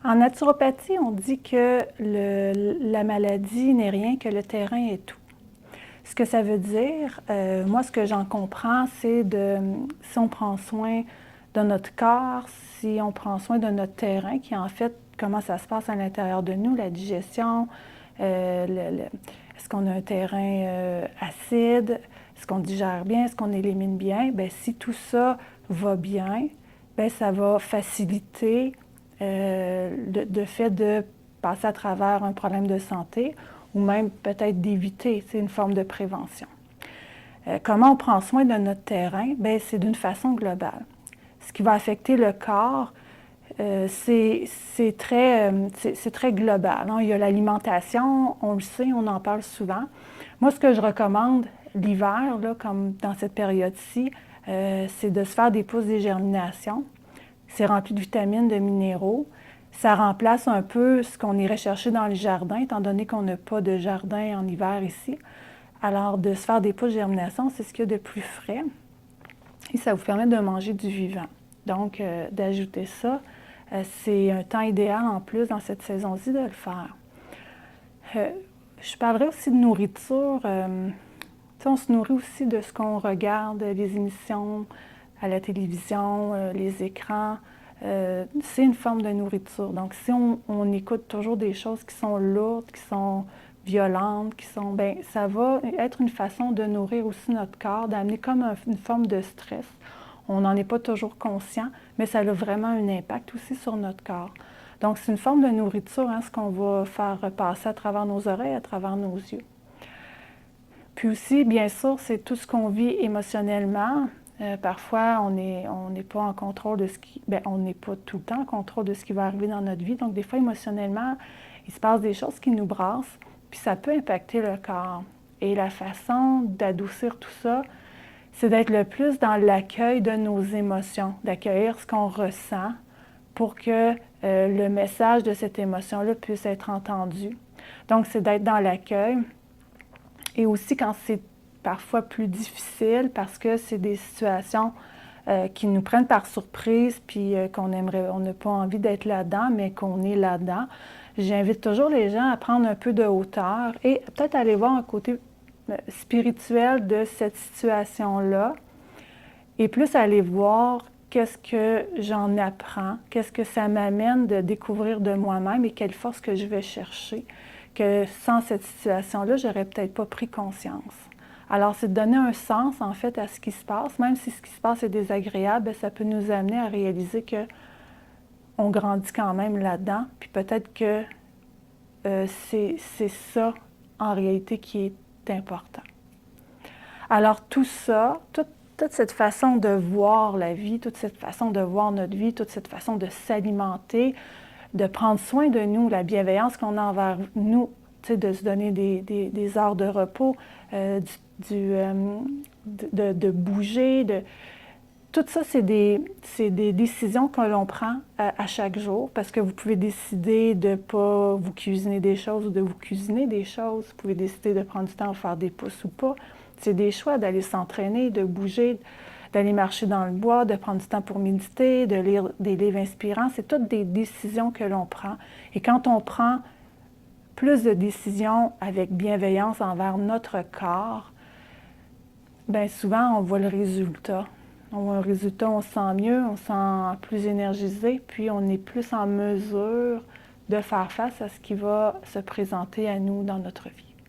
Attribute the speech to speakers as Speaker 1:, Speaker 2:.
Speaker 1: En naturopathie, on dit que la maladie n'est rien, que le terrain est tout. Ce que ça veut dire, moi ce que j'en comprends, c'est si on prend soin de notre corps, si on prend soin de notre terrain, qui est en fait comment ça se passe à l'intérieur de nous, la digestion, est-ce qu'on a un terrain acide, est-ce qu'on digère bien, est-ce qu'on élimine bien, bien si tout ça va bien, bien ça va faciliter le fait de passer à travers un problème de santé ou même peut-être d'éviter, c'est une forme de prévention. Comment on prend soin de notre terrain? Bien, c'est d'une façon globale. Ce qui va affecter le corps, c'est très global. Hein? Il y a l'alimentation, on le sait, on en parle souvent. Moi, ce que je recommande l'hiver, comme dans cette période-ci, c'est de se faire des pousses de germination. C'est rempli de vitamines, de minéraux. Ça remplace un peu ce qu'on irait chercher dans les jardins, étant donné qu'on n'a pas de jardin en hiver ici. Alors, de se faire des pousses de germination, c'est ce qu'il y a de plus frais. Et ça vous permet de manger du vivant. Donc, d'ajouter ça, c'est un temps idéal en plus dans cette saison-ci de le faire. Je parlerai aussi de nourriture. On se nourrit aussi de ce qu'on regarde, les émissions à la télévision, les écrans. C'est une forme de nourriture. Donc, si on écoute toujours des choses qui sont lourdes, qui sont violentes, bien, ça va être une façon de nourrir aussi notre corps, d'amener comme une forme de stress. On n'en est pas toujours conscient, mais ça a vraiment un impact aussi sur notre corps. Donc, c'est une forme de nourriture, hein, ce qu'on va faire passer à travers nos oreilles, à travers nos yeux. Puis aussi, bien sûr, c'est tout ce qu'on vit émotionnellement. Parfois, on n'est pas en contrôle de ce qui... Bien, on n'est pas tout le temps en contrôle de ce qui va arriver dans notre vie. Donc, des fois, émotionnellement, il se passe des choses qui nous brassent, puis ça peut impacter le corps. Et la façon d'adoucir tout ça, c'est d'être le plus dans l'accueil de nos émotions, d'accueillir ce qu'on ressent pour que le message de cette émotion-là puisse être entendu. Donc, c'est d'être dans l'accueil. Et aussi quand c'est parfois plus difficile parce que c'est des situations qui nous prennent par surprise puis on n'a pas envie d'être là-dedans, mais qu'on est là-dedans. J'invite toujours les gens à prendre un peu de hauteur et peut-être aller voir un côté spirituel de cette situation-là et plus aller voir qu'est-ce que j'en apprends, qu'est-ce que ça m'amène de découvrir de moi-même et quelle force que je vais chercher, que sans cette situation-là, j'aurais peut-être pas pris conscience. Alors, c'est de donner un sens, en fait, à ce qui se passe. Même si ce qui se passe est désagréable, ça peut nous amener à réaliser qu'on grandit quand même là-dedans. Puis peut-être que c'est ça, en réalité, qui est important. Alors, tout ça, toute cette façon de voir la vie, toute cette façon de voir notre vie, toute cette façon de s'alimenter, de prendre soin de nous, la bienveillance qu'on a envers nous, de se donner des heures de repos, de bouger. Tout ça, c'est des décisions que l'on prend à chaque jour parce que vous pouvez décider de ne pas vous cuisiner des choses ou de vous cuisiner des choses. Vous pouvez décider de prendre du temps pour faire des pouces ou pas. C'est des choix d'aller s'entraîner, de bouger, d'aller marcher dans le bois, de prendre du temps pour méditer, de lire des livres inspirants. C'est toutes des décisions que l'on prend. Et quand on prend plus de décisions avec bienveillance envers notre corps, bien souvent, on voit le résultat. On voit un résultat, on se sent mieux, on se sent plus énergisé, puis on est plus en mesure de faire face à ce qui va se présenter à nous dans notre vie.